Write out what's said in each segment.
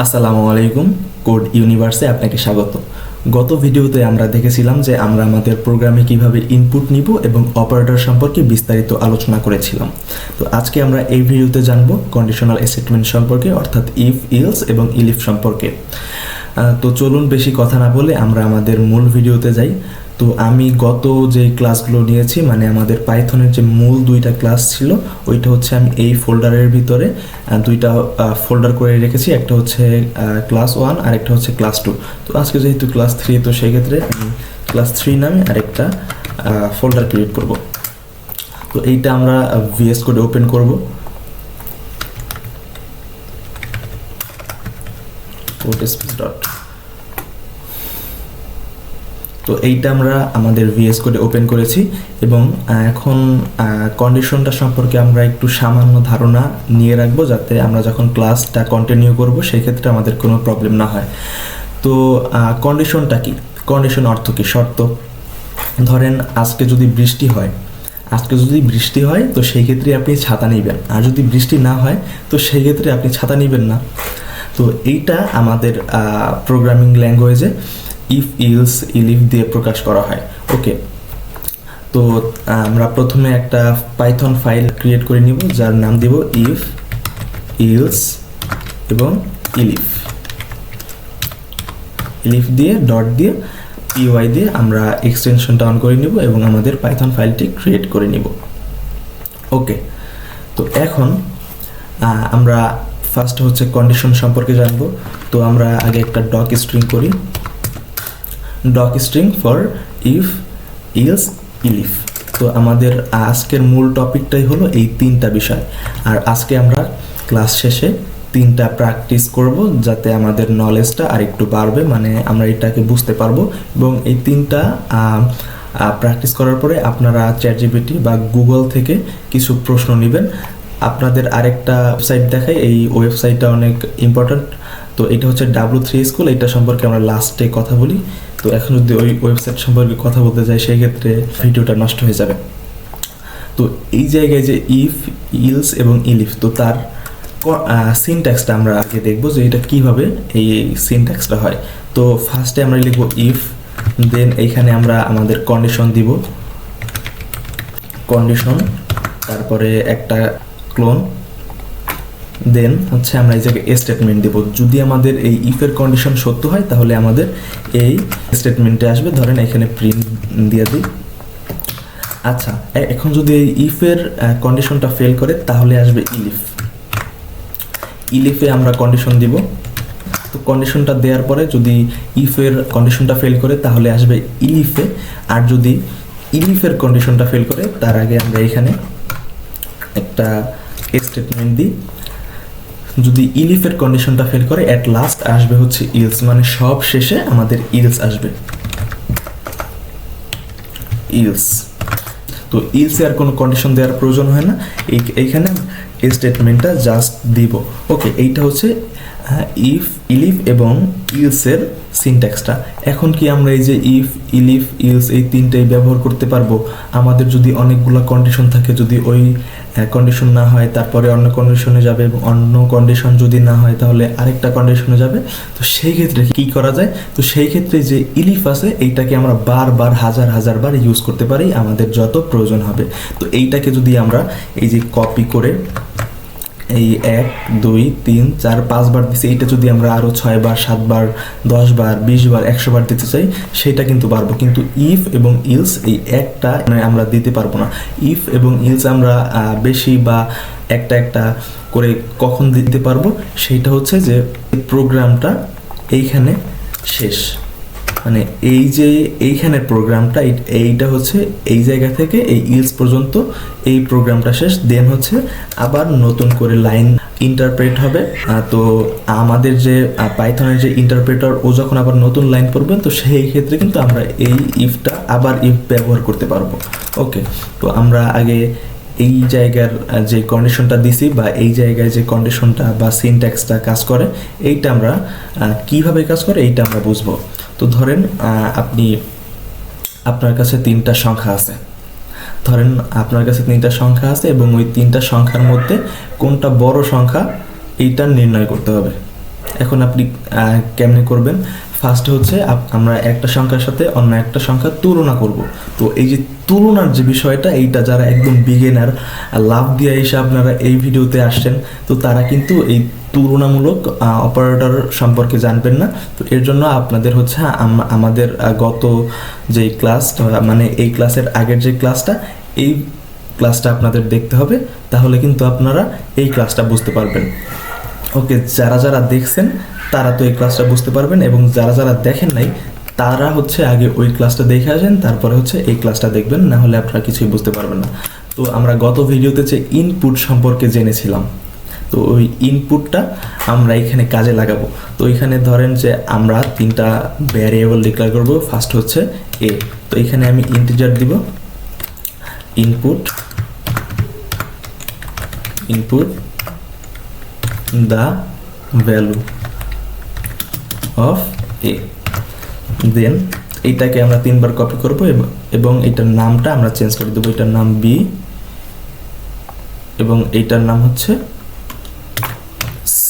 আসসালামু আলাইকুম। কোড ইউনিভার্সে আপনাকে স্বাগত। গত ভিডিওতে আমরা দেখেছিলাম যে আমরা আমাদের প্রোগ্রামে কিভাবে ইনপুট নিব এবং অপারেটর সম্পর্কে বিস্তারিত আলোচনা করেছিলাম। তো আজকে আমরা এই ভিডিওতে জানব কন্ডিশনাল স্টেটমেন্ট সম্পর্কে, অর্থাৎ ইফ, ইলস এবং ইলিফ সম্পর্কে। তো চলুন বেশি কথা না বলে আমরা আমাদের মূল ভিডিওতে যাই। তো আমি গত যে ক্লাসগুলো নিয়েছি, মানে আমাদের পাইথনের যে মূল দুইটা ক্লাস ছিল, ওইটা হচ্ছে আমি এই ফোল্ডারের ভিতরে দুইটা ফোল্ডার করে রেখেছি। একটা হচ্ছে ক্লাস 1 আর একটা হচ্ছে ক্লাস 2। তো আজকে যেহেতু ক্লাস 3, তো সেই ক্ষেত্রে আমি ক্লাস 3 নামে আরেকটা ফোল্ডার ক্রিয়েট করব। তো এইটা আমরা ভিএস কোডে ওপেন করব। তো এইটা আমরা আমাদের ভিএস কোডে ওপেন করেছি এবং এখন কন্ডিশনটা সম্পর্কে আমরা একটু সামান্য ধারণা নিয়ে রাখবো, যাতে আমরা যখন ক্লাসটা কন্টিনিউ করব সেই ক্ষেত্রে আমাদের কোনো প্রবলেম না হয়। তো কন্ডিশনটা কি? কন্ডিশন অর্থ কি? শর্ত। ধরেন আজকে যদি বৃষ্টি হয় তো সেই ক্ষেত্রে আপনি ছাতা নেবেন, আর যদি বৃষ্টি না হয় তো সেই ক্ষেত্রে আপনি ছাতা নেবেন না। তো এইটা আমাদের প্রোগ্রামিং ল্যাঙ্গুয়েজে ইফ, ইলস, ইলিফ দিয়ে প্রকাশ করা হয়। ওকে, তো আমরা প্রথমে একটা পাইথন ফাইল ক্রিয়েট করে নিব, যার নাম দেব ইফ, ইলস এবং ইলিফ দিয়ে ডট দিয়ে পিওয়াই দিয়ে আমরা এক্সটেনশনটা অন করে নিব এবং আমাদের পাইথন ফাইলটি ক্রিয়েট করে নিব। ওকে, তো এখন আমরা ফার্স্ট হচ্ছে কন্ডিশন সম্পর্কে জানবো। তো আমরা আগে একটা ডক স্ট্রিং করি, docstring for if, else, elif. তো আমাদের আজকের মূল টপিকটাই হলো এই তিনটা বিষয়, আর আজকে আমরা ক্লাস শেষে তিনটা প্র্যাকটিস করব, যাতে আমাদের নলেজটা আর একটু বাড়বে, মানে আমরা এটাকে বুঝতে পারবো। এবং এই তিনটা প্র্যাকটিস করার পরে আপনারা চ্যাটজিপিটি বা গুগল থেকে কিছু প্রশ্ন নেবেন। আপনাদের আরেকটা ওয়েবসাইট দেখাই, এই ওয়েবসাইটটা অনেক ইম্পর্ট্যান্ট। তো এটা হচ্ছে W3 স্কুল, এটা সম্পর্কে আমরা লাস্টে কথা বলি। তো এখন যদি ওই ওয়েবসাইট সম্পর্কে কথা বলতে যাই সেই ক্ষেত্রে ভিডিওটা নষ্ট হয়ে যাবে। তো এই জায়গায় যে ইফ, ইলস এবং ইলিফ, তো তার সিনট্যাক্সটা আমরা আগে দেখব যে এটা কিভাবে এই সিনট্যাক্সটা হয়। তো ফার্স্টে আমরা লিখব ইফ, দেন এইখানে আমরা আমাদের কন্ডিশন দিব, কন্ডিশন, তারপরে একটা ক্লোন, দেন হচ্ছে আমরা এই জায়গায় স্টেটমেন্ট দেব। যদি আমাদের এই ইফের কন্ডিশন সত্য হয় তাহলে আমাদের এই স্টেটমেন্টে আসবে। ধরেন এখানে প্রিন্ট দিয়ে দিই। আচ্ছা, এখন যদি এই ইফের কন্ডিশনটা ফেল করে তাহলে আসবে ইলিফ। ইলিফে আমরা কন্ডিশন দিব। তো কন্ডিশনটা দেওয়ার পরে যদি ইফের কন্ডিশনটা ফেল করে তাহলে আসবে ইলিফে, আর যদি ইলিফের কন্ডিশনটা ফেল করে তার আগে আমরা এখানে একটা স্টেটমেন্ট দিই। যদি ইলিফের কন্ডিশনটা ফেল করে অ্যাট লাস্ট আসবে হচ্ছে ইলস, মানে সব শেষে আমাদের ইলস আসবে, ইলস। তো ইলসে আর কোনো কন্ডিশন দেওয়ার প্রয়োজন হয় না, এইখানে স্টেটমেন্টটা জাস্ট দিব। ওকে, এইটা হচ্ছে ইফ, ইলিফ এবং ইলসের সিনট্যাক্সটা। এখন কি আমরা এই যে ইফ, ইলিফ, ইলস এই তিনটাই ব্যবহার করতে পারবো? আমাদের যদি অনেকগুলো কন্ডিশন থাকে, যদি ওই কন্ডিশন না হয় তারপরে অন্য কন্ডিশনে যাবে, এবং অন্য কন্ডিশন যদি না হয় তাহলে আরেকটা কন্ডিশনে যাবে। তো সেই ক্ষেত্রে কি করা যায়? তো সেই ক্ষেত্রে যে ইলিফ আছে এইটাকে আমরা বারবার হাজার বার ইউজ করতে পারি, আমাদের যত প্রয়োজন হবে। তো এইটাকে যদি আমরা এই যে কপি করে এই 1, 2, 3, 4, 5 বার দিচ্ছি, এইটা যদি আমরা আরও 6 বার, 7 বার, 10 বার, 20 বার, 100 বার দিতে চাই সেটা কিন্তু পারবো। কিন্তু ইফ এবং ইলস এই একটা আমরা দিতে পারবো না। ইফ এবং ইলস আমরা বেশি বা একটা করে কখন দিতে পারবো, সেইটা হচ্ছে যে প্রোগ্রামটা এইখানে শেষ, মানে এই যে এইখানের প্রোগ্রামটা এইটা হচ্ছে এই জায়গা থেকে এই ইলস পর্যন্ত এই প্রোগ্রামটা শেষ। দেন হচ্ছে আবার নতুন করে লাইন ইন্টারপ্রেট হবে। তো আমাদের যে পাইথনের যে ইন্টারপ্রেটার, ও যখন আবার নতুন লাইন পড়বে তো সেই ক্ষেত্রে কিন্তু আমরা এই ইফটা আবার ইফ ব্যবহার করতে পারবো। ওকে, তো আমরা আগে এই জায়গার যে কন্ডিশনটা দিছি বা এই জায়গায় যে কন্ডিশনটা বা সিনট্যাক্সটা কাজ করে, এইটা আমরা কিভাবে কাজ করে এইটা আমরা বুঝবো। তো ধরেন আপনার কাছে তিনটা সংখ্যা আছে, এবং ওই তিনটা সংখ্যার মধ্যে কোনটা বড় সংখ্যা এইটা নির্ণয় করতে হবে। এখন আপনি কেমনে করবেন, ফার্স্ট হচ্ছে আমরা একটা সংখ্যার সাথে অন্য একটা সংখ্যা তুলনা করব। তো এই যে তুলনার যে বিষয়টা, এইটা যারা একদম বিগিনার, লাভ দিয়ে এসে আপনারা এই ভিডিওতে আসছেন, তো তারা কিন্তু এই তুলনামূলক অপারেটর সম্পর্কে জানবেন না। তো এর জন্য আপনাদের হচ্ছে আমাদের গত যে ক্লাস, মানে এই ক্লাসের আগের যে ক্লাসটা, এই ক্লাসটা আপনাদের দেখতে হবে, তাহলে কিন্তু আপনারা এই ক্লাসটা বুঝতে পারবেন। ওকে, যারা যারা দেখছেন তারা তো এই ক্লাসটা বুঝতে পারবেন, এবং যারা যারা দেখেন নাই তারা হচ্ছে আগে ওই ক্লাসটা দেখে আসেন, তারপরে হচ্ছে এই ক্লাসটা দেখবেন, না হলে আপনারা কিছুই বুঝতে পারবেন না। তো আমরা গত ভিডিওতে যে ইনপুট সম্পর্কে জেনেছিলাম, তো ওই ইনপুটটা আমরা এখানে কাজে লাগাবো। তো এখানে ধরেন যে আমরা 3টা ভ্যারিয়েবল ডিক্লেয়ার করব। ফার্স্ট হচ্ছে এ, তো এখানে আমি ইন্টিজার দিব, input the value of a, দেন এইটাকে আমরা 3বার কপি করব এবং এটার নামটা আমরা চেঞ্জ করে দেবো, এটার নাম b এবং এইটার নাম হচ্ছে c,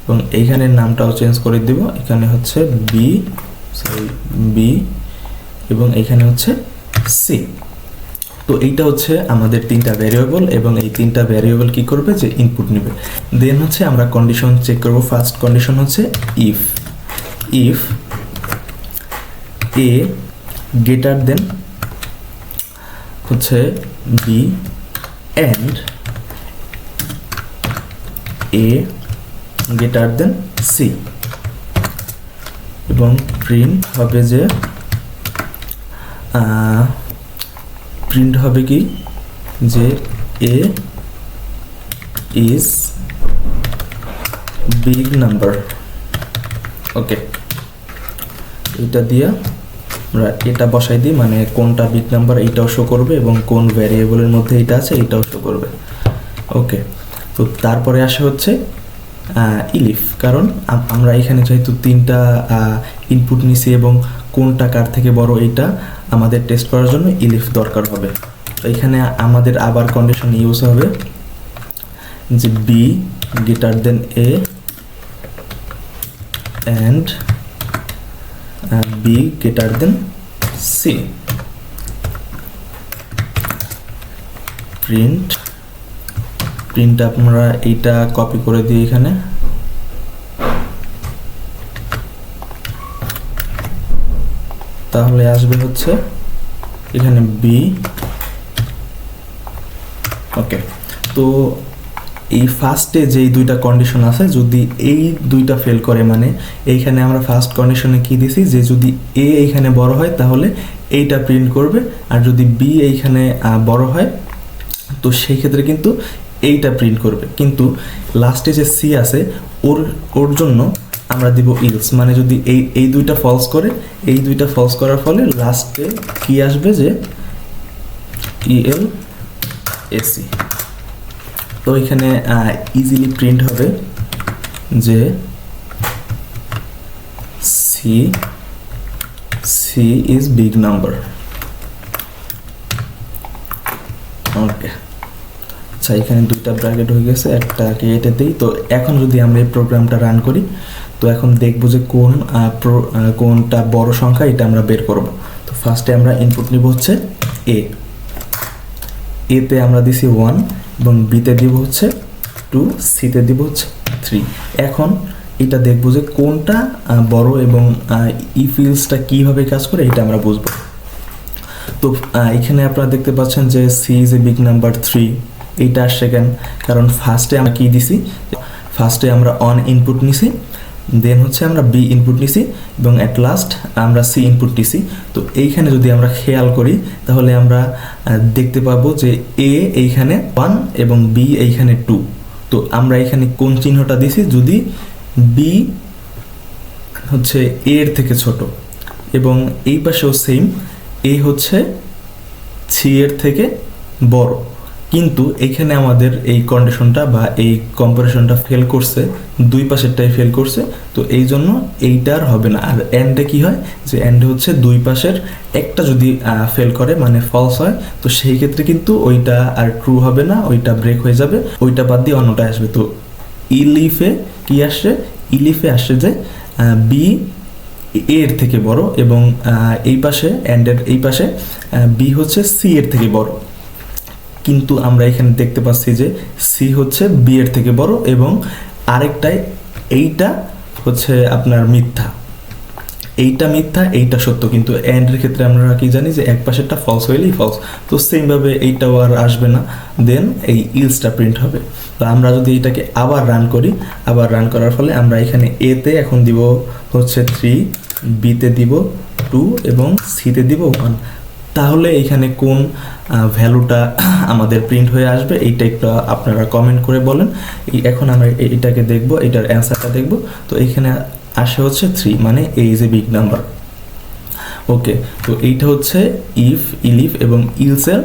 এবং এইখানের নামটাও চেঞ্জ করে দেব, এখানে হচ্ছে b এবং এইখানে হচ্ছে c। তো এইটা হচ্ছে আমাদের 3টা ভ্যারিয়েবল, এবং এই 3টা ভ্যারিয়েবল কি করবে, যে ইনপুট নেবে। দেন হচ্ছে আমরা কন্ডিশন চেক করব। ফার্স্ট কন্ডিশন হচ্ছে ইফ এ গ্রেটার দেন হচ্ছে B and A greater than C, এবং প্রিন্ট হবে যে প্রিন্ট হবে কি, যে এ ইজ বিগ নাম্বার। ওকে, এটা দিয়ে আমরা এটা বসাই দিই, মানে কোনটা বিগ নাম্বার এইটাও শো করবে, এবং কোন ভ্যারিয়েবলের মধ্যে এটা আছে এইটাও শো করবে। ওকে, তো তারপরে আসে হচ্ছে ইলিফ, কারণ আমরা এখানে যেহেতু 3টা ইনপুট নিছি এবং কোনটা কার থেকে বড় এইটা আমাদের টেস্ট করার জন্য ইলিফ দরকার হবে। তো এখানে আমাদের আবার কন্ডিশন ইউজ হবে যে B greater than A and B greater than C, print আমরা এইটা কপি করে দিই এখানে, তাহলে আসবে হচ্ছে এখানে বি। ওকে, তো এই ফার্স্টে যেই 2টা কন্ডিশন আছে, যদি এই 2টা ফেল করে, মানে এইখানে আমরা ফার্স্ট কন্ডিশনে কি দিছি, যে যদি এ এইখানে বড় হয় তাহলে এইটা প্রিন্ট করবে, আর যদি বি এইখানে বড় হয় তো সেই ক্ষেত্রে কিন্তু এইটা প্রিন্ট করবে। কিন্তু লাস্টে যে সি আছে ওর জন্য আমরা দিব ইলস, মানে যদি এই 2টা ফলস করে, এই 2টা ফলস করার ফলে লাস্টে কি আসবে, যে ELSE। তো এখানে ইজিলি প্রিন্ট হবে যে C is big number। ওকে, আচ্ছা, এখানে 2টা ব্র্যাকেট হয়ে গেছে, একটা কেটে দিই। তো এখন যদি আমরা এই প্রোগ্রামটা রান করি, তো এখন দেখবো যে কোনটা বড় সংখ্যা, এটা আমরা বের করব। তো ফার্স্টে আমরা ইনপুট নিব হচ্ছে এতে আমরা দিছি 1, এবং বিতে দিব হচ্ছে 2, সিতে দিব হচ্ছে 3। এখন এটা দেখবো যে কোনটা বড়, এবং ইফ ইলসটা কীভাবে কাজ করে এটা আমরা বুঝবো। তো এখানে আপনারা দেখতে পাচ্ছেন যে C is a big number 3, এইটা আসছে কেন, কারণ ফার্স্টে আমরা কি দিছি, ফার্স্টে আমরা অন ইনপুট নিছি, দেন হচ্ছে আমরা বি ইনপুট নিছি, এবং অ্যাট লাস্ট আমরা সি ইনপুট নিছি। তো এইখানে যদি আমরা খেয়াল করি তাহলে আমরা দেখতে পাবো যে এ এইখানে 1 এবং বি এইখানে 2। তো আমরা এখানে কোন চিহ্নটা দিছি, যদি বি হচ্ছে এর থেকে ছোট, এবং এই পাশেও সেম, এ হচ্ছে সি এর থেকে বড়, কিন্তু এখানে আমাদের এই কন্ডিশনটা বা এই কম্পারিশনটা ফেল করছে, 2 পাশেরটাই ফেল করছে। তো এই জন্য এইটা আর হবে না। আর এন্ডে কি হয়, যে এন্ডে হচ্ছে 2 পাশের একটা যদি ফেল করে, মানে ফলস হয়, তো সেই ক্ষেত্রে কিন্তু ওইটা আর ট্রু হবে না, ওইটা ব্রেক হয়ে যাবে, ওইটা বাদ দিয়ে অন্যটা আসবে। তো ইলিফে কি আসছে, ইলিফে আসে যে বি এর থেকে বড় এবং এই পাশে অ্যান্ডের এই পাশে বি হচ্ছে সি এর থেকে বড়, কিন্তু আমরা এখানে দেখতে পাচ্ছি যে সি হচ্ছে বি এর থেকে বড় এবং আরেকটাই এইটা হচ্ছে আপনার মিথ্যা, এইটা মিথ্যা এইটা সত্য, কিন্তু অ্যান্ডের ক্ষেত্রে আমরা কি জানি যে এক পাশেরটা ফলস হইলেই ফলস, তো সেমভাবে এইটাও আর আসবে না, দেন এই ইলসটা প্রিন্ট হবে। তো আমরা যদি এটাকে আবার রান করি, আবার রান করার ফলে আমরা এখানে এতে এখন দিব হচ্ছে 3, বিতে দিব 2 এবং সিতে দিব 1, তাহলে এখানে কোন ভ্যালুটা আমাদের প্রিন্ট হয়ে আসবে এইটা একটু আপনারা কমেন্ট করে বলেন। এখন আমরা এইটাকে দেখব, এটার অ্যান্সারটা দেখব। তো এইখানে আসে হচ্ছে 3, মানে এ ইজ এ বিগ নাম্বার। ওকে, তো এইটা হচ্ছে ইফ, ইলিফ এবং ইলসের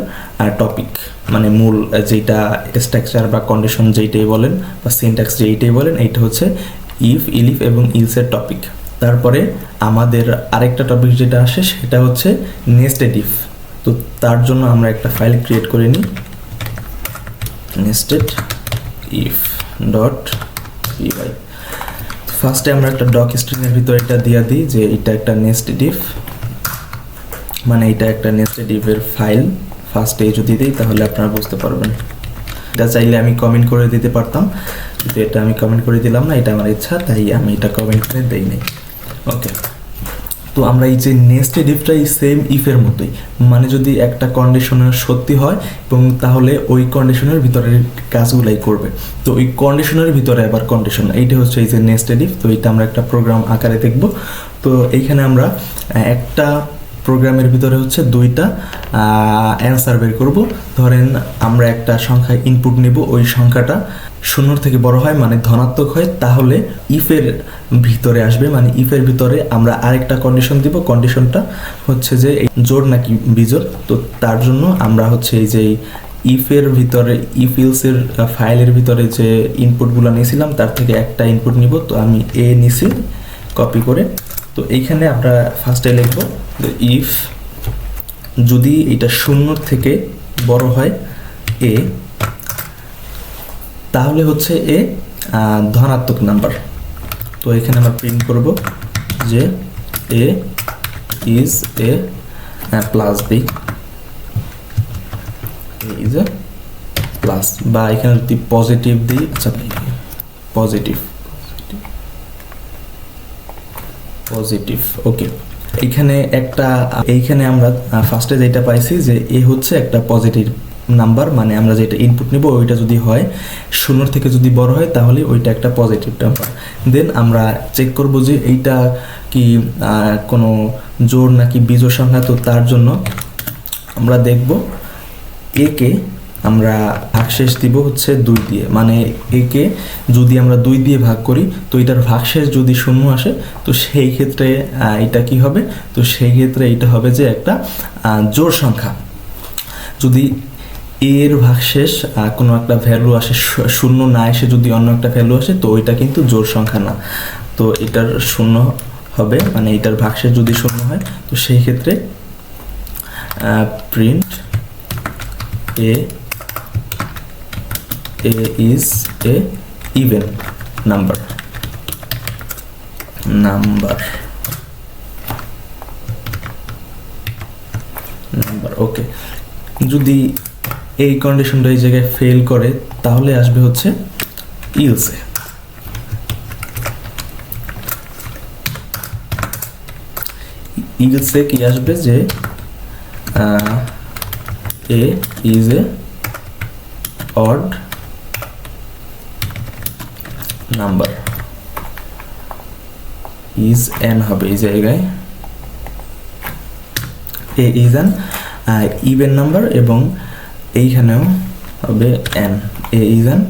টপিক, মানে মূল যেটা স্ট্রাকচার বা কন্ডিশন যেইটাই বলেন বা সিনট্যাক্স যেইটাই বলেন, এইটা হচ্ছে ইফ, ইলিফ এবং ইলসের টপিক। তারপরে আমাদের আরেকটা টপিক যেটা আসে সেটা হচ্ছে নেস্টেড ইফ। তো তার জন্য আমরা একটা ফাইল ক্রিয়েট করে নিই, নেস্টেড ইফ ডট পিওয়াই। ফার্স্টে আমরা একটা ডক স্ট্রিংয়ের ভিতরে এটা দিয়ে দিই যে এটা একটা নেস্টেড ইফ, মানে এটা একটা নেস্টেড ইফের ফাইল। ফার্স্টে যদি দিই তাহলে আপনারা বুঝতে পারবেন। এটা চাইলে আমি কমেন্ট করে দিতে পারতাম, কিন্তু এটা আমি কমেন্ট করে দিলাম না, এটা আমার ইচ্ছা, তাই আমি এটা কমেন্ট করে দেই নাই। ওকে, তো আমরা এই যে নেস্টেড ইফটা এই সেম ইফের মতোই, মানে যদি একটা কন্ডিশনের সত্যি হয় এবং তাহলে ওই কন্ডিশনের ভিতরের কাজগুলাই করবে। তো ওই কন্ডিশনের ভিতরে আবার কন্ডিশন, এইটা হচ্ছে এই যে নেস্টেড ইফ। তো এটা আমরা একটা প্রোগ্রাম আকারে দেখব। তো এইখানে আমরা একটা প্রোগ্রামের ভিতরে হচ্ছে 2টা অ্যান্সার বের করব। ধরেন আমরা একটা সংখ্যা ইনপুট নিব, ওই সংখ্যাটা 0 থেকে বড় হয় মানে ধনাত্মক হয়, তাহলে ইফের ভিতরে আসবে, মানে ইফের ভিতরে আমরা আরেকটা কন্ডিশন দিব। কন্ডিশনটা হচ্ছে যে জোড় নাকি বিজোড়। তো তার জন্য আমরা হচ্ছে এই যে ইফের ভিতরে, ইফ ইলসের ফাইলের ভিতরে যে ইনপুটগুলো নিয়েছিলাম তার থেকে একটা ইনপুট নিব। তো আমি এ নিছি কপি করে। তো এইখানে আমরা ফার্স্টে লিখব ইফ যদি এটা 0 থেকে বড় হয় এ, তাহলে হচ্ছে এ ধনাত্মক নাম্বার। তো এখানে আমরা প্রিন্ট করব যে এ is a plus b, is a plus, বা এখানে যদি পজিটিভ দিই, আচ্ছা পজিটিভ পজিটিভ। ওকে, এইখানে আমরা ফার্স্টে যেটা পাইছি যে এ হচ্ছে একটা পজিটিভ নাম্বার, মানে আমরা যেটা ইনপুট নিব ওইটা যদি হয় 0 থেকে যদি বড় হয় তাহলে ওইটা একটা পজিটিভ নাম্বার। দেন আমরা চেক করব যে এইটা কি কোনো জোড় নাকি বিজোড় সংখ্যা। তো তার জন্য আমরা দেখব একে আমরা ভাগশেষ দিব হচ্ছে 2 দিয়ে, মানে একে যদি আমরা 2 দিয়ে ভাগ করি তো এটার ভাগশেষ যদি 0 আসে তো সেই ক্ষেত্রে এটা কি হবে, তো সেই ক্ষেত্রে এটা হবে যে একটা জোড় সংখ্যা। যদি এর ভাগশেষ কোনো একটা ভ্যালু আসে 0 না এসে যদি অন্য একটা ভ্যালু আসে তো ওইটা কিন্তু জোড় সংখ্যা না। তো এটার 0 হবে, মানে এটার ভাগশেষ যদি 0 হয় তো সেই ক্ষেত্রে print a is a even number. Okay, যদি এই কন্ডিশনটা এই জায়গায় ফেল করে তাহলে আসবে হচ্ছে ইলসে। ইলসে কি আসবে যে এ is a odd number, is an হবে এই জায়গায়, a is an even number এবং এইখানেও হবে an, a is an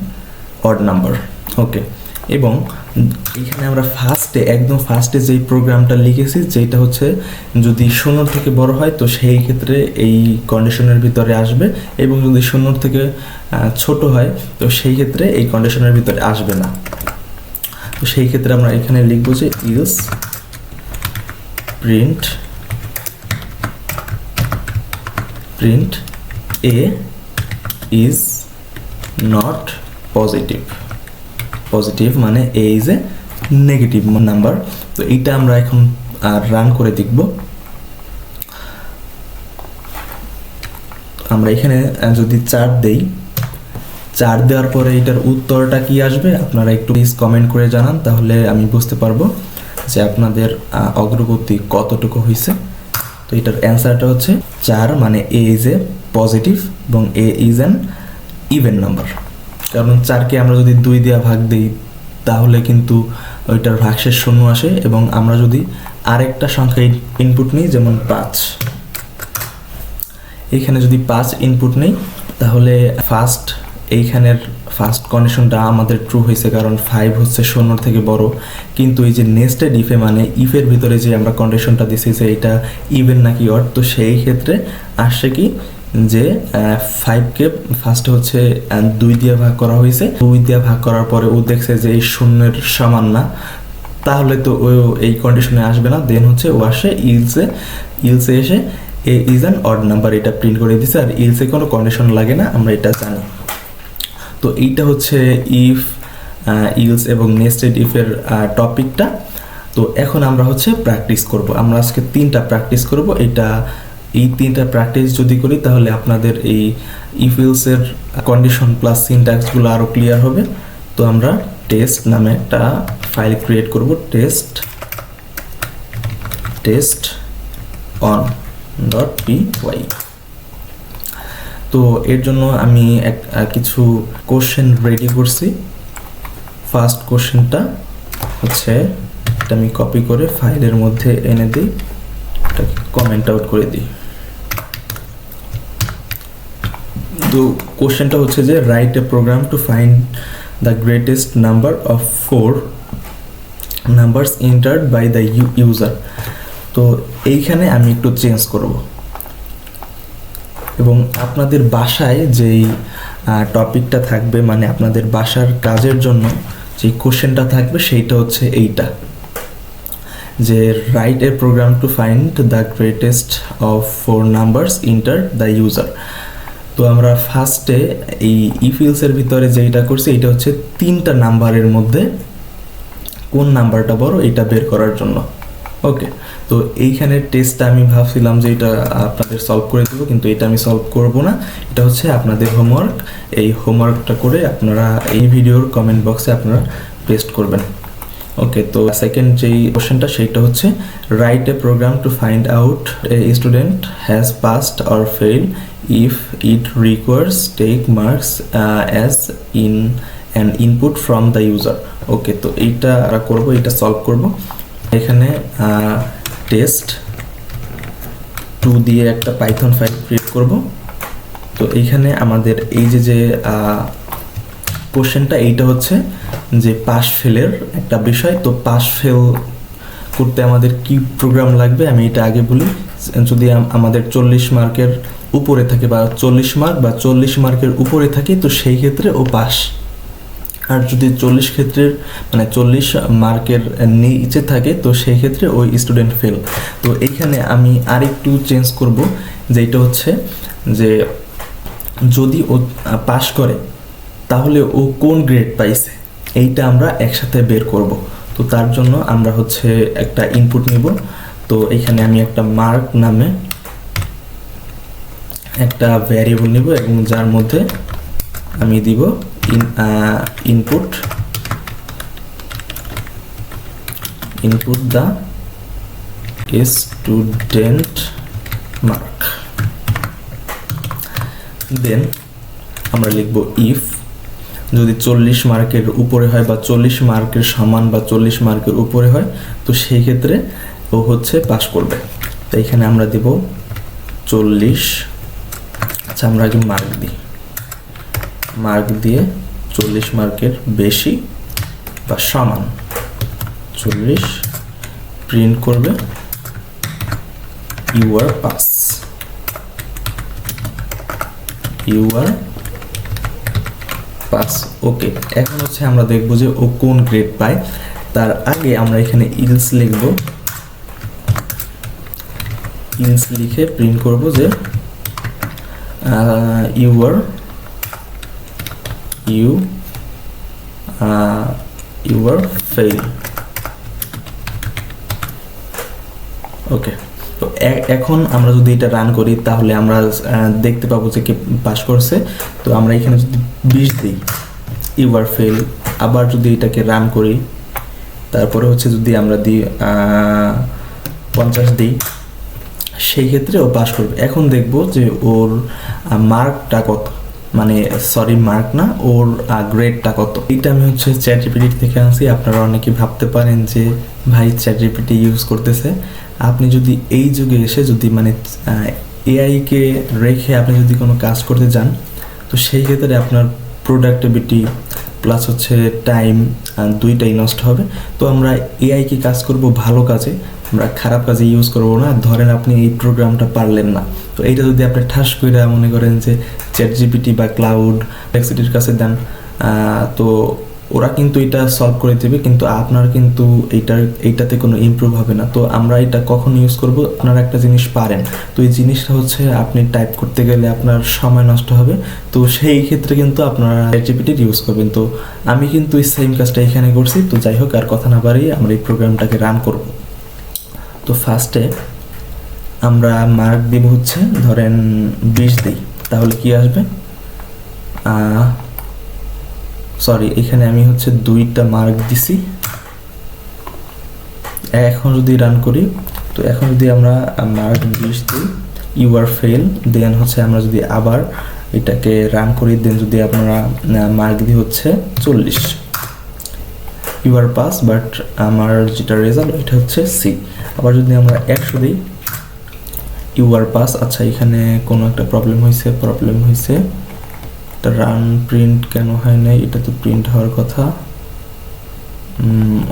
odd number. Okay, এবং এইখানে আমরা একদম ফার্স্টে যেই প্রোগ্রামটা লিখেছি যেটা হচ্ছে যদি 0 থেকে বড় হয় তো সেই ক্ষেত্রে এই কন্ডিশনের ভিতরে আসবে, এবং যদি 0 থেকে ছোট হয় তো সেই ক্ষেত্রে এই কন্ডিশনের ভিতরে আসবে না। তো সেই ক্ষেত্রে আমরা এখানে লিখবো যে else print a is not positive, মানে এ ইজ এ নেগেটিভ নাম্বার। তো এইটা আমরা এখন রান করে দেখব। আমরা এখানে যদি 4 দেই, 4 দেওয়ার পরে এটার উত্তরটা কি আসবে আপনারা একটু প্লিজ কমেন্ট করে জানান, তাহলে আমি বুঝতে পারবো যে আপনাদের অগ্রগতি কতটুকু হয়েছে। তো এটার অ্যান্সারটা হচ্ছে 4, মানে এ ইজ এ পজিটিভ এবং এ ইজ অ্যান ইভেন নাম্বার। কারণ 4কে আমরা যদি 2 দিয়ে ভাগ দিই তাহলে কিন্তু ওইটার ভাগশেষ 0 আসে, এবং আমরা যদি আরেকটা সংখ্যা ইনপুট নিই যেমন 5, এইখানে যদি 5 ইনপুট নেই তাহলে এইখানের ফার্স্ট কন্ডিশনটা আমাদের ট্রু হয়েছে, কারণ 5 হচ্ছে 0 থেকে বড়। কিন্তু এই যে নেস্টেড ইফে, মানে ইফের ভিতরে যে আমরা কন্ডিশনটা দিছি যে এটা ইভেন নাকি অড, তো সেই ক্ষেত্রে আসছে কি যে 5কে ফার্স্টে হচ্ছে 2 দিয়ে ভাগ করা হয়েছে, 2 দিয়ে ভাগ করার পরে ও দেখছে যে এই 0-এর সমান না, তাহলে তো ও এই কন্ডিশনে আসবে না। দেন হচ্ছে ও আসে ইলসে এসে এ ইজ অ্যান অড নাম্বার এটা প্রিন্ট করে দিছে, আর ইলসে কোনো কন্ডিশন লাগে না, আমরা এটা জানি। তো এইটা হচ্ছে ইফ, ইলস এবং নেস্টেড ইফের টপিকটা। তো এখন আমরা হচ্ছে প্র্যাকটিস করব। আমরা আজকে 3টা প্র্যাকটিস করব। এই 3টা প্র্যাকটিস যদি করি তাহলে আপনাদের এই ইফ ইলসের কন্ডিশন প্লাস সিনট্যাক্সগুলো আরও ক্লিয়ার হবে। তো আমরা টেস্ট নামে একটা ফাইল ক্রিয়েট করব, টেস্ট on.py। তো এর জন্য আমি কিছু কোশ্চেন রেডি করছি। ফার্স্ট কোশ্চেনটা হচ্ছে, এটা আমি কপি করে ফাইলের মধ্যে এনে দিই, এটাকে কমেন্ট আউট করে দিই। তো কোশ্চেনটা হচ্ছে যে write a program to find the greatest number of 4 numbers entered by the user. তো এইখানে আমি একটু চেঞ্জ করব, এবং আপনাদের বাসায় যেই টপিকটা থাকবে, মানে আপনাদের বাসার কাজের জন্য যে কোশ্চেনটা থাকবে সেইটা হচ্ছে এইটা, যে write a program to find the greatest of 4 numbers entered the user. তো আমরা ফার্স্টে এই ইফ ইলসের ভিতরে যেটা করছি এটা হচ্ছে 3টা নাম্বারের মধ্যে কোন নাম্বারটা বড় এটা বের করার জন্য। ওকে, তো এইখানে টেস্টটা আমি ভাবছিলাম যে এটা আপনাদের সলভ করে দেবো, কিন্তু এটা আমি সলভ করব না। এটা হচ্ছে আপনাদের হোমওয়ার্ক। এই হোমওয়ার্কটা করে আপনারা এই ভিডিওর কমেন্ট বক্সে আপনারা পেস্ট করবেন। ওকে, তো সেকেন্ড যেই কোশ্চেনটা সেইটা হচ্ছে write a program to find out a student has passed or fail if it requires take marks as in an input from the user. Okay, তো এইটা করব, এটা সলভ করব। এখানে টেস্ট 2 দিয়ে একটা পাইথন ফাইল ক্রিয়েট করব। তো এইখানে আমাদের এই যে কোশ্চেনটা এইটা হচ্ছে যে পাস ফেলের একটা বিষয়। তো পাস ফেল করতে আমাদের কি প্রোগ্রাম লাগবে আমি এটা আগে বলি। যদি আমাদের 40 মার্কের উপরে থাকে বা 40 মার্ক বা 40 মার্কের উপরে থাকে তো সেই ক্ষেত্রে ও পাস, আর যদি 40 ক্ষেত্রের মানে 40 মার্কের নিচে থাকে তো সেই ক্ষেত্রে ওই স্টুডেন্ট ফেল। তো এইখানে আমি আরেকটু চেঞ্জ করব, যেটা হচ্ছে যে যদি ও পাস করে তাহলে ও কোন গ্রেড পাইছে এইটা আমরা একসাথে বের করব। তো তার জন্য আমরা হচ্ছে একটা ইনপুট নিব। তো এখানে আমি একটা মার্ক নামে একটা ভ্যারিয়েবল নিব এবং যার মধ্যে আমি দিব input the student mark, then আমরা লিখব if যদি 40 মার্কের উপরে হয় বা 40 মার্কের সমান বা 40 মার্কের উপরে হয় তো সেই ক্ষেত্রে ও হচ্ছে পাস করবে। তো এখানে আমরা দেব 40। আচ্ছা, আমরা আগে মার্ক দিয়ে 40 মার্কের বেশি বা সমান 40 প্রিন্ট করবে ইউ আর পাস। ওকে, এখন হচ্ছে আমরা দেখব যে ও কোন গ্রেড পায়। তার আগে আমরা এখানে ইলস লিখব, ইলস লিখে প্রিন্ট করব যে you were fail। ওকে, তো এখন আমরা যদি এটা রান করি তাহলে আমরা দেখতে পাবো যে কে পাস করছে। তো আমরা এখানে যদি 20 দিই, ইউ আর ফেল। আবার যদি এটাকে রান করি, তারপরে হচ্ছে যদি আমরা দিই 50 দিই, সেই ক্ষেত্রে ও পাস করবে। এখন দেখব যে ওর মার্কটা কত, মানে সরি মার্ক না, ওর গ্রেডটা কত। এটা আমি হচ্ছে চ্যাটজিপিটি থেকে আনছি। আপনারা অনেকে ভাবতে পারেন যে ভাই চ্যাটজিপিটি ইউজ করতেছে। আপনি যদি এই যুগে এসে যদি মানে এআইকে রেখে আপনি যদি কোনো কাজ করতে যান, তো সেই ক্ষেত্রে আপনার প্রোডাক্টিভিটি প্লাস হচ্ছে টাইম দুইটাই নষ্ট হবে। তো আমরা এআইকে কাজ করব ভালো কাজে, আমরা খারাপ কাজে ইউজ করবো না। ধরেন আপনি এই প্রোগ্রামটা পারলেন না, তো এইটা যদি আপনি ঠাস করে মনে করেন যে চ্যাটজিপিটি বা ক্লাউড এক্সিটির কাছে দেন, তো ওরা কিন্তু এটা সলভ করে দেবে, কিন্তু আপনার কিন্তু এইটাতে কোনো ইমপ্রুভ হবে না। তো আমরা এটা কখন ইউজ করব, আপনারা একটা জিনিস পারেন, তো এই জিনিসটা হচ্ছে আপনি টাইপ করতে গেলে আপনার সময় নষ্ট হবে, তো সেই ক্ষেত্রে কিন্তু আপনারা চ্যাটজিপিটি ইউজ করবেন। তো আমি কিন্তু এই সেম কাজটা এখানে করছি। তো যাই হোক, আর কথা না বাড়িয়ে আমরা এই প্রোগ্রামটাকে রান করব। তো ফার্স্টে আমরা মার্ক দিব হচ্ছে ধরেন 20 দিই, তাহলে কি আসবে, সরি এখানে আমি হচ্ছে 2টা মার্ক দিছি। এখন যদি রান করি, তো এখন যদি আমরা মার্ক 20 দিই, ইউ আর ফেল, দেন হচ্ছে আমরা যদি আবার এটাকে রান করি, দেন যদি আপনারা মার্ক দিই হচ্ছে 40, ইউ আর পাস, বাট আমার যেটা রেজাল্ট এটা হচ্ছে সি। আবার যদি আমরা 100 দিই, ইউ আর পাস। আচ্ছা, এখানে কোনো একটা প্রবলেম হয়েছে, এটা রান প্রিন্ট কেন হয় না, এটা তো প্রিন্ট হওয়ার কথা।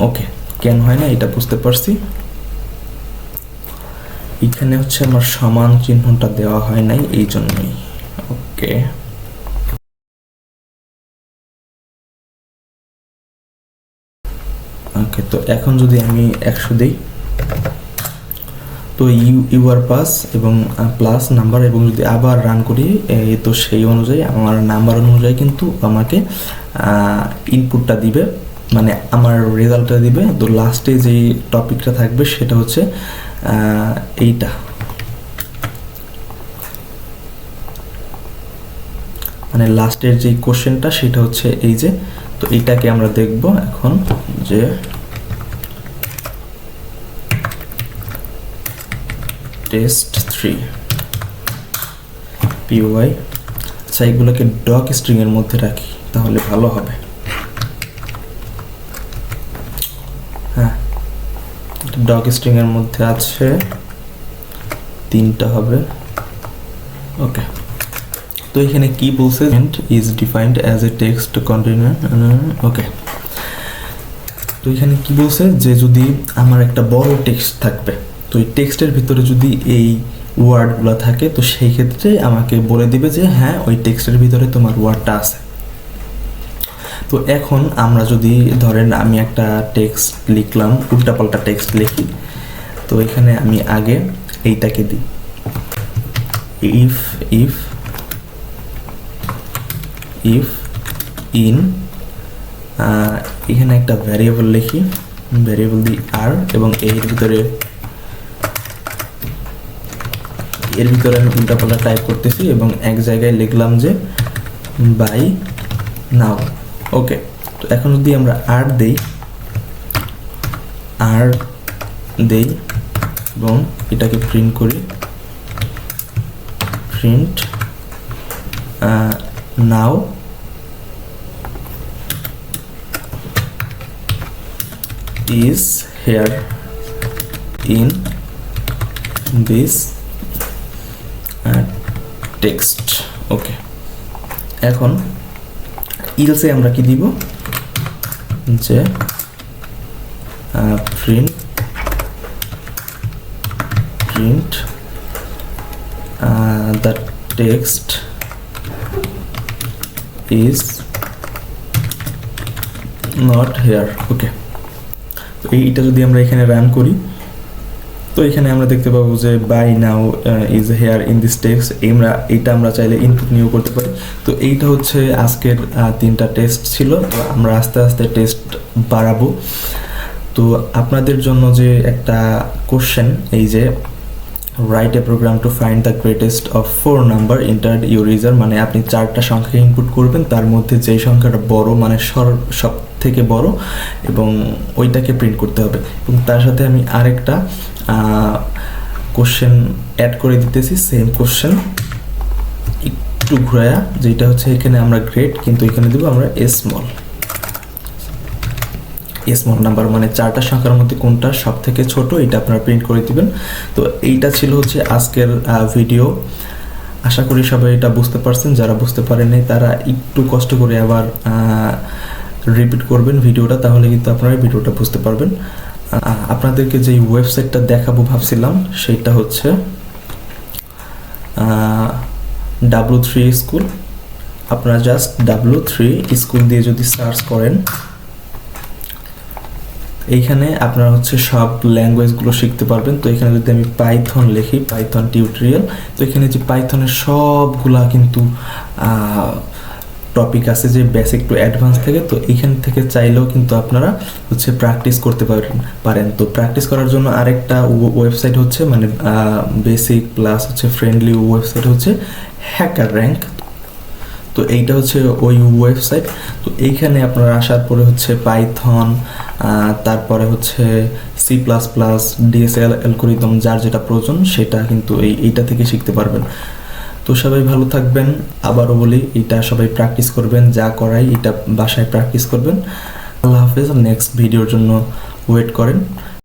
ওকে, কেন হয় না এটা বুঝতে পারছি। এখানে হচ্ছে আমার সমান চিহ্নটা দেওয়া হয় নাই, এই জন্যই। ওকে, ওকে, তো এখন যদি আমি 100 দিই, তো ইউ আর পাস এবং প্লাস নাম্বার, এবং যদি আবার রান করি, তো সেই অনুযায়ী আমার নাম্বার অনুযায়ী কিন্তু আমাকে ইনপুটটা দিবে, মানে আমার রেজাল্টটা দিবে। তো লাস্টে যেই টপিকটা থাকবে সেটা হচ্ছে এইটা, মানে লাস্টের যে কোশ্চেনটা সেটা হচ্ছে এই যে। তো এইটাকে আমরা দেখব এখন যে টেস্ট 3 PY। আচ্ছা, এগুলোকে ডক স্ট্রিং এর মধ্যে রাখি তাহলে ভালো হবে। হ্যাঁ, ডক স্ট্রিং এর মধ্যে আছে, 3টা হবে। ওকে, তো এখানে কি বলছে, is defined as a text container. Okay, তো এখানে কি বলছে যে যদি আমার একটা বড় টেক্সট থাকবে, তো এই টেক্সটের ভিতরে যদি এই ওয়ার্ডগুলো থাকে, তো সেই ক্ষেত্রে আমাকে বলে দিবে যে হ্যাঁ ওই টেক্সটের ভিতরে তোমার ওয়ার্ডটা আছে। তো এখন আমরা যদি ধরেন আমি একটা টেক্সট লিখলাম, উল্টাপাল্টা টেক্সট লিখি, তো এখানে আমি আগে এইটাকে দিই, ইফ ইন, এখানে একটা ভ্যারিয়েবল লিখি, ভ্যারিয়েবল দিই আর, এবং এর ভিতরে আমি উল্টাপাল্টা টাইপ করতেছি এবং এক জায়গায় লিখলাম যে বাই নাও। ওকে, তো এখন যদি আমরা আর দেই এবং এটাকে প্রিন্ট করি, print now is here in this text. ওকে, এখন ইলসে আমরা কি দিব, যে print the text is not here. ওকে, তো এইটা যদি আমরা এখানে রান করি, তো এখানে আমরা দেখতে পাবো যে by now is here in this text. এইটা আমরা চাইলে ইনপুট নিয়েও করতে পারি। তো এইটা হচ্ছে আজকের 3টা টেস্ট ছিল। তো আমরা আস্তে আস্তে টেস্ট বাড়াবো। তো আপনাদের জন্য যে একটা কোশ্চেন, এই যে write a program to find the greatest of 4 number entered your user, মানে আপনি 4টা সংখ্যা ইনপুট করবেন, তার মধ্যে যেই সংখ্যাটা বড় মানে সব থেকে বড় এবং ওইটাকে প্রিন্ট করতে হবে। এবং তার সাথে আমি আরেকটা কোশ্চেন অ্যাড করে দিতেছি, সেম কোশ্চেন একটু ঘুরায়া, যেটা হচ্ছে এখানে আমরা গ্রেট, কিন্তু এখানে দেবো আমরা স্মল নাম্বার, মানে 4টা সংখ্যার মধ্যে কোনটা সব থেকে ছোট এটা আপনারা প্রিন্ট করে দিবেন। তো এইটা ছিল হচ্ছে আজকের ভিডিও। আশা করি সবাই এটা বুঝতে পারছেন, যারা বুঝতে পারেননি তারা একটু কষ্ট করে আবার রিপিট করবেন ভিডিওটা, তাহলে কিন্তু আপনারা ভিডিওটা বুঝতে পারবেন। আপনাদেরকে যে ওয়েবসাইটটা দেখাবো ভাবছিলাম সেটা হচ্ছে W3 স্কুল। আপনারা জাস্ট W3 স্কুল দিয়ে যদি সার্চ করেন, এইখানে আপনারা হচ্ছে সব ল্যাঙ্গুয়েজগুলো শিখতে পারবেন। তো এখানে যদি আমি পাইথন লিখি, পাইথন টিউটোরিয়াল, তো এখানে যে পাইথনের সবগুলা কিন্তু টপিক আছে, যে বেসিক টু অ্যাডভান্স থেকে। তো এইখান থেকে চাইলেও কিন্তু আপনারা হচ্ছে প্র্যাকটিস করতে পারেন। তো প্র্যাকটিস করার জন্য আরেকটা ওয়েবসাইট হচ্ছে, মানে বেসিক প্লাস হচ্ছে ফ্রেন্ডলি ওয়েবসাইট হচ্ছে হ্যাকার র্যাঙ্ক। তো এইটা হচ্ছে ওই ওয়েবসাইট। তো এইখানে আপনারা আসার পরে হচ্ছে পাইথন, তারপরে হচ্ছে C++, DSL অ্যালগরিদম, যার যেটা প্রয়োজন সেটা কিন্তু এইটা থেকে শিখতে পারবেন। তো সবাই ভালো থাকবেন। আবারও বলি, এটা সবাই প্র্যাকটিস করবেন, যা করাই এটা বাসায় প্র্যাকটিস করবেন। আল্লাহ হাফেজ। নেক্সট ভিডিওর জন্য ওয়েট করেন।